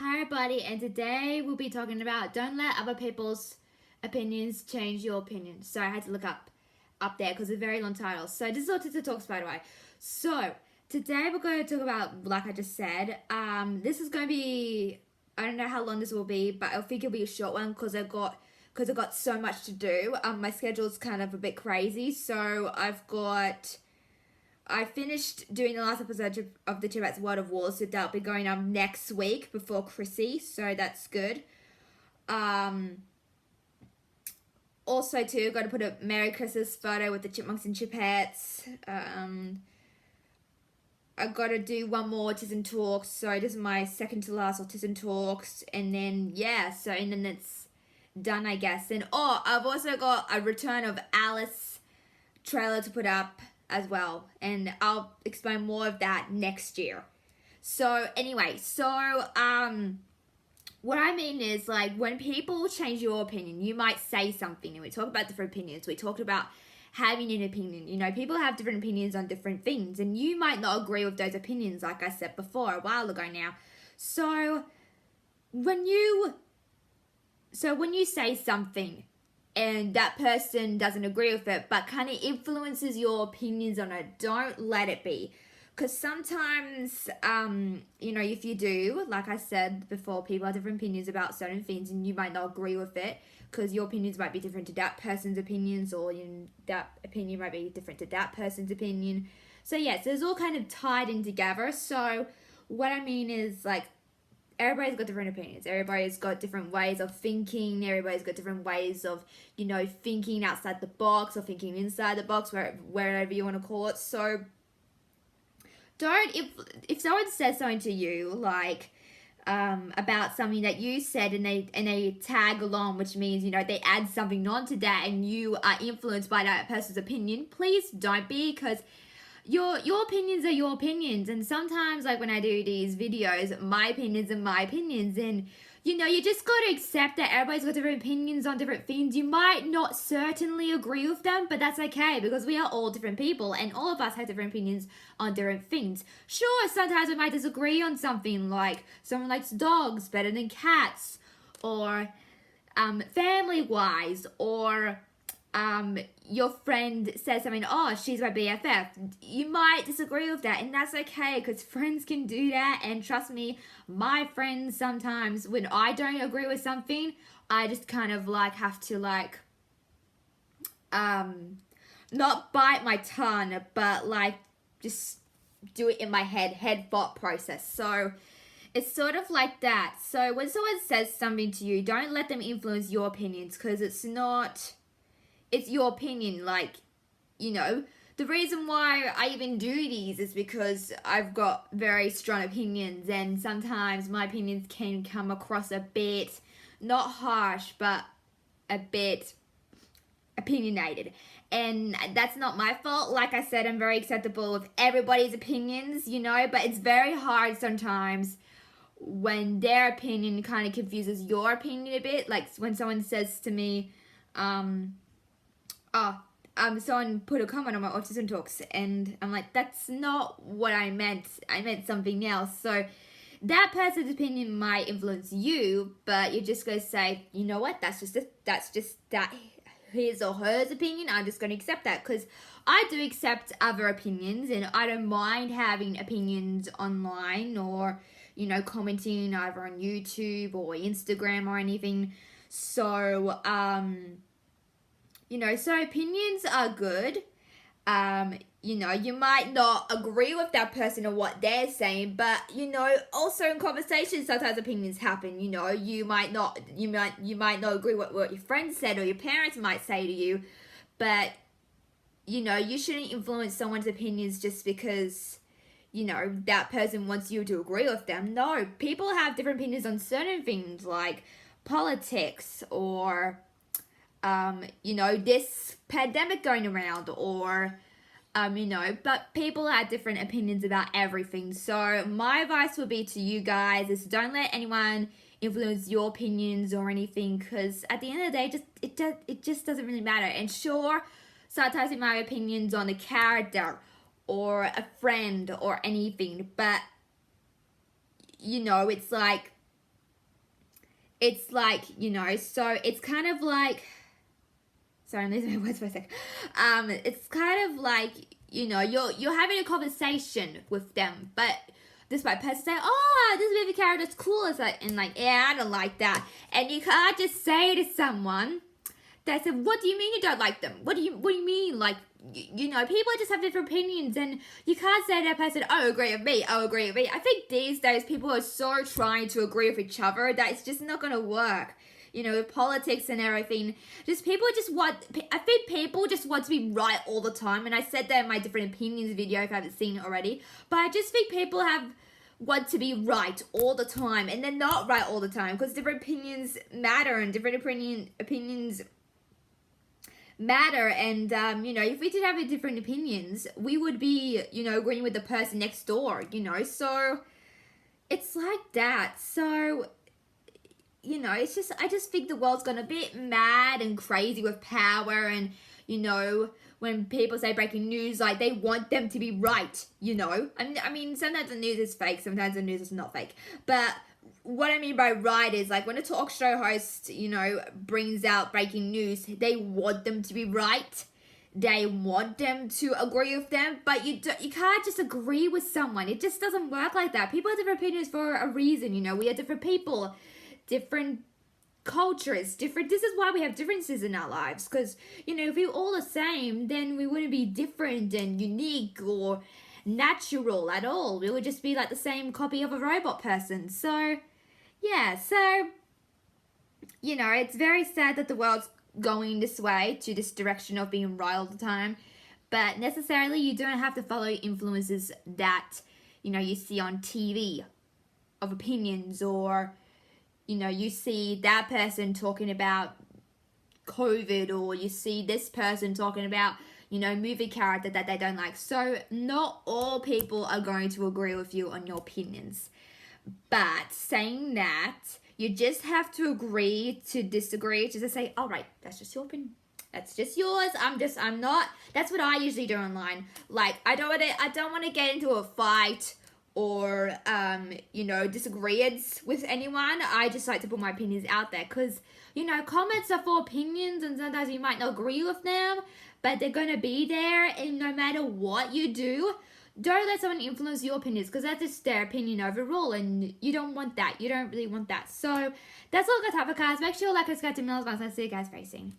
Hi everybody, and today we'll be talking about don't let other people's opinions change your opinion. So I had to look up there because it's a very long title. So this is Autism Talks, by the way. So today we're going to talk about, like I just said, this is going to be, I don't know how long this will be, but I think it'll be a short one because I got so much to do. My schedule's kind of a bit crazy, so I finished doing the last episode of the Tibet's World of War, so that'll be going up next week before Chrissy, so that's good. Also, too, got to put a Merry Christmas photo with the chipmunks and chipettes. I got to do one more Autism Talks, so this is my second to last Autism Talks, and then, and then it's done, I guess. And, I've also got a Return of Alice trailer to put up as well, and I'll explain more of that next year. So anyway, what I mean is, like, when people change your opinion, you might say something, and we talk about different opinions. We talked about having an opinion. You know, people have different opinions on different things, and you might not agree with those opinions, like I said before, a while ago now. So when you say something and that person doesn't agree with it, but kind of influences your opinions on it, don't let it be. Because sometimes, if you do, like I said before, people have different opinions about certain things and you might not agree with it because your opinions might be different to that person's opinions, or that opinion might be different to that person's opinion. So yes, it's all kind of tied in together. So what I mean is, like, everybody's got different opinions. Everybody's got different ways of thinking. Everybody's got different ways of, thinking outside the box or thinking inside the box, wherever you want to call it. So if someone says something to you, like, about something that you said, and they tag along, which means, they add something onto that and you are influenced by that person's opinion, please don't be, because your opinions are your opinions. And sometimes, like, when I do these videos, my opinions are my opinions, and you just got to accept that everybody's got different opinions on different things. You might not certainly agree with them, but that's okay, because we are all different people and all of us have different opinions on different things. Sure, sometimes we might disagree on something, like someone likes dogs better than cats, or family wise, or your friend says something, she's my BFF. You might disagree with that, and that's okay, because friends can do that. And trust me, my friends, sometimes when I don't agree with something, I just kind of have to not bite my tongue, but just do it in my head thought process. So it's sort of like that. So when someone says something to you, don't let them influence your opinions, because it's your opinion. The reason why I even do these is because I've got very strong opinions, and sometimes my opinions can come across a bit, not harsh, but a bit opinionated. And that's not my fault. Like I said, I'm very acceptable of everybody's opinions, but it's very hard sometimes when their opinion kind of confuses your opinion a bit. Like when someone says to me, someone put a comment on my Autism Talks, and I'm like, that's not what I meant. I meant something else. So that person's opinion might influence you, but you're just going to say, you know what, that's just that his or hers opinion. I'm just going to accept that, because I do accept other opinions, and I don't mind having opinions online, or, commenting either on YouTube or Instagram or anything. So, so opinions are good. You might not agree with that person or what they're saying, but, also in conversations, sometimes opinions happen. You might not agree with what your friends said or your parents might say to you, but, you shouldn't influence someone's opinions just because, that person wants you to agree with them. No, people have different opinions on certain things, like politics, or this pandemic going around, or, but people have different opinions about everything. So my advice would be to you guys is don't let anyone influence your opinions or anything, because at the end of the day, it just doesn't really matter. And sure, sometimes my opinions on a character or a friend or anything, but, it's like, it's like, you know, so it's kind of like, sorry, I'm losing my words for a sec. It's kind of like, you know, you're having a conversation with them, but this white person say, oh, this movie character's cool. It's like, and like, yeah, I don't like that. And you can't just say to someone that said, what do you mean you don't like them? What do you mean? Like, you know, people just have different opinions, and you can't say to that person, oh, agree with me, oh, agree with me. I think these days people are so trying to agree with each other that it's just not going to work. You know, with politics and everything, I think people just want to be right all the time. And I said that in my different opinions video if you haven't seen it already. But I just think people want to be right all the time, and they're not right all the time, because different opinions matter, and different opinions matter. And you know, if we did have different opinions, we would be, you know, agreeing with the person next door, you know. So it's like that. So, you know, it's just, I just think the world's gone a bit mad and crazy with power. And, you know, when people say breaking news, like, they want them to be right, you know. I mean, sometimes the news is fake, sometimes the news is not fake. But what I mean by right is, like, when a talk show host, you know, brings out breaking news, they want them to be right. They want them to agree with them, but you can't just agree with someone. It just doesn't work like that. People have different opinions for a reason, you know. We are different people, different cultures, different. This is why we have differences in our lives, because, you know, if we were all the same, then we wouldn't be different and unique or natural at all. We would just be like the same copy of a robot person. So yeah, so, you know, it's very sad that the world's going this way, to this direction of being right all the time, but necessarily you don't have to follow influences that, you know, you see on TV of opinions, or, you know, you see that person talking about COVID, or you see this person talking about, you know, movie character that they don't like. So not all people are going to agree with you on your opinions. But saying that, you just have to agree to disagree, just to say, all right, that's just your opinion. That's just yours. I'm not, that's what I usually do online. Like, I don't want to get into a fight or, you know, disagreements with anyone. I just like to put my opinions out there, because, you know, comments are for opinions, and sometimes you might not agree with them, but they're going to be there. And no matter what you do, don't let someone influence your opinions, because that's just their opinion overall, and you don't want that. You don't really want that. So that's all I got to have, guys. Make sure you like, subscribe to me. I'll see you guys very soon.